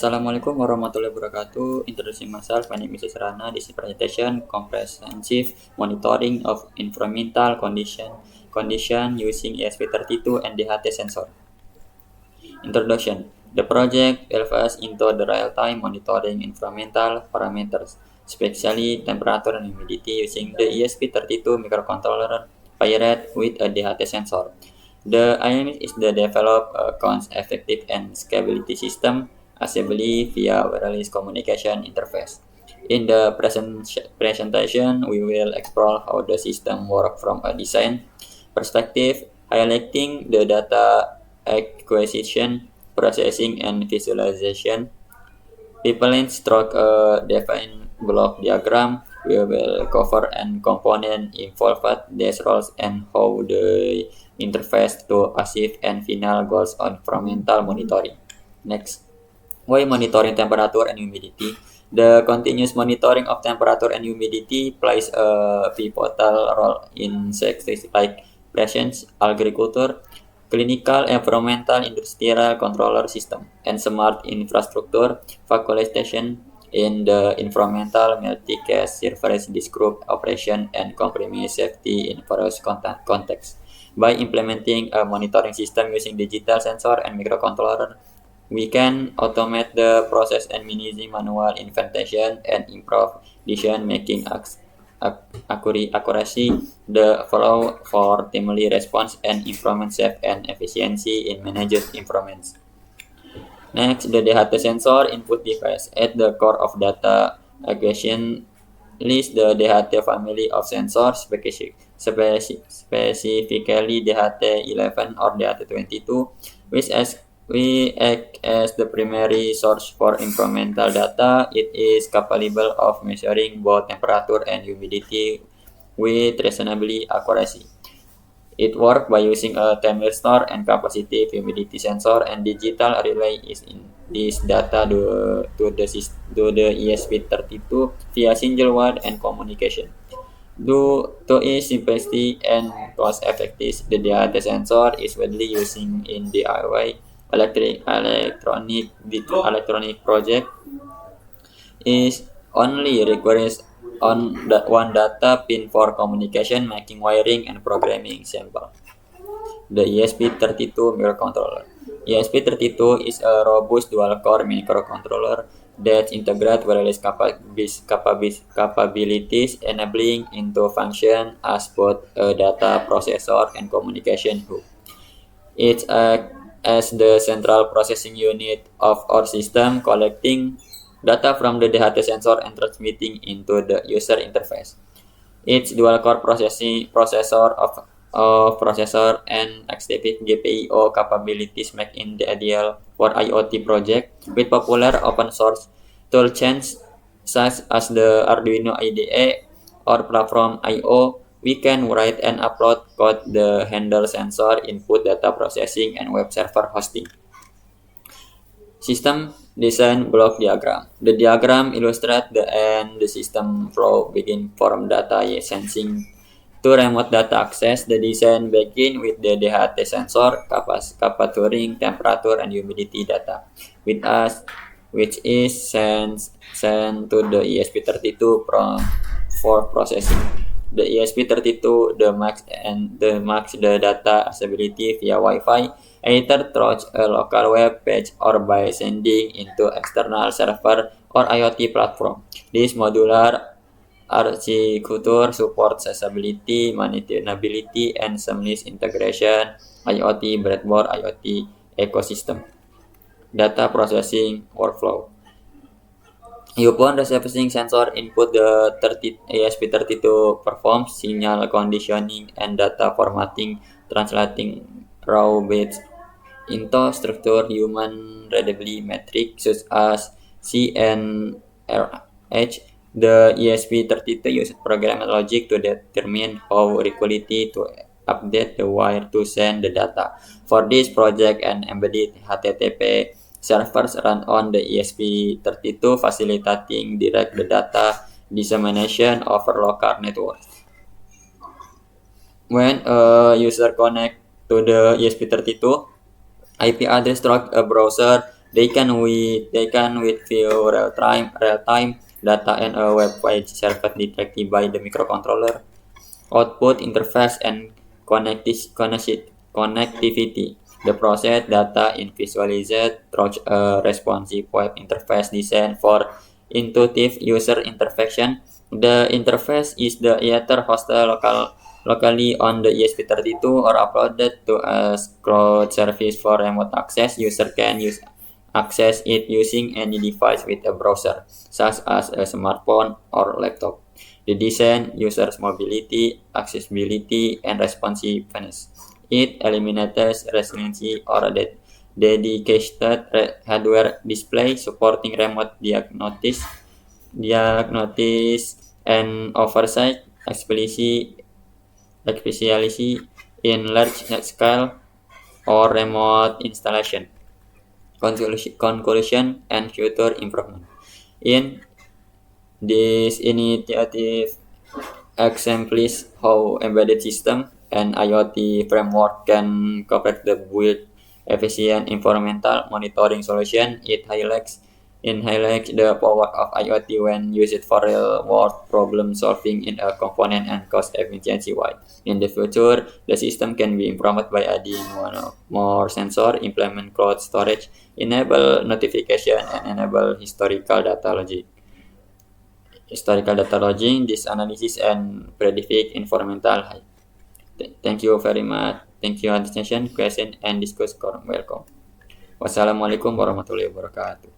Assalamualaikum warahmatullahi wabarakatuh. Introducing myself, my name is Rana. This is presentation comprehensive monitoring of environmental condition using ESP32 and DHT sensor. Introduction. The project delves us into the real-time monitoring environmental parameters, especially temperature and humidity using the ESP32 microcontroller paired with a DHT sensor. The aim is to develop a cost-effective and scalability system assembly via wireless communication interface. In the presentation, we will explore how the system works from a design perspective, highlighting the data acquisition, processing, and visualization. Pipeline stroke a defined block diagram. We will cover and component involved, these roles, and how the interface to achieve and final goals on environmental monitoring. Next, why monitoring temperature and humidity? The continuous monitoring of temperature and humidity plays a pivotal role in sectors like presence, agriculture, clinical, environmental, industrial controller system, and smart infrastructure facilitation in the environmental multicast service this group operation and compromise safety in various contexts. By implementing a monitoring system using digital sensor and microcontroller, we can automate the process and minimize manual inventation and improve decision-making accuracy, the flow for timely response and improvement safe and efficiency in managed environments. Next, the DHT sensor input device. At the core of data acquisition lists the DHT family of sensors, specifically DHT11 or DHT22, which we act as the primary source for environmental data. It is capable of measuring both temperature and humidity with reasonably accuracy. It works by using a thermistor and capacitive humidity sensor, and digital relay is in this data to the ESP32 via single wire and communication. Due to its simplicity and cost effectiveness, the DHT sensor is widely used in DIY electronic project is only requires on that one data pin for communication, making wiring and programming simple. The ESP32 microcontroller. ESP32 is a robust dual-core microcontroller that integrates wireless capabilities, enabling it to function as both a data processor and communication hub. It acts as the central processing unit of our system, collecting data from the DHT sensor and transmitting into the user interface. Its dual-core processor and extensive GPIO capabilities make it ideal for IoT projects with popular open-source toolchains such as the Arduino IDE or Platform IO. We can write and upload code that handle sensor input, data processing, and web server hosting. System design block diagram. The diagram illustrates the system flow begin from data sensing to remote data access. The design begin with the DHT sensor capturing temperature and humidity data, which is sent to the ESP32 for processing. The ESP32 max the data accessibility via Wi-Fi, either through a local web page or by sending into external server or IoT platform. This modular architecture supports accessibility, maintainability, and seamless integration IoT breadboard IoT ecosystem. Data processing workflow. Upon receiving sensor input, the ESP32 performs signal conditioning and data formatting, translating raw bits into structured human-readable metrics such as C and RH. The ESP32 uses programming logic to determine how frequently to update the wire to send the data. For this project, an embedded HTTP servers run on the ESP32, facilitating direct data dissemination over local networks. When a user connects to the ESP32, IP address through a browser They can with view real time data and a web page server detected by the microcontroller, output interface and connectivity. The process data in visualized through a responsive web interface designed for intuitive user interaction. The interface is the either hosted locally on the ESP32 or uploaded to a cloud service for remote access. User can access it using any device with a browser, such as a smartphone or laptop. The design uses mobility, accessibility, and responsiveness. It eliminates resiliency or dedicated hardware display supporting remote diagnosis and oversight, especially in large scale or remote installation. Conclusion and future improvement. In this initiative exemplifies how embedded system and IoT framework can cooperate to build efficient environmental monitoring solution. It highlights the power of IoT when used for real-world problem solving in a component and cost efficiency way. In the future, the system can be improved by adding more sensor, implement cloud storage, enable notification, and enable historical data logging, this analysis and predict environmental health. Thank you very much. Thank you attention, question and discuss. Welcome. Wassalamualaikum warahmatullahi wabarakatuh.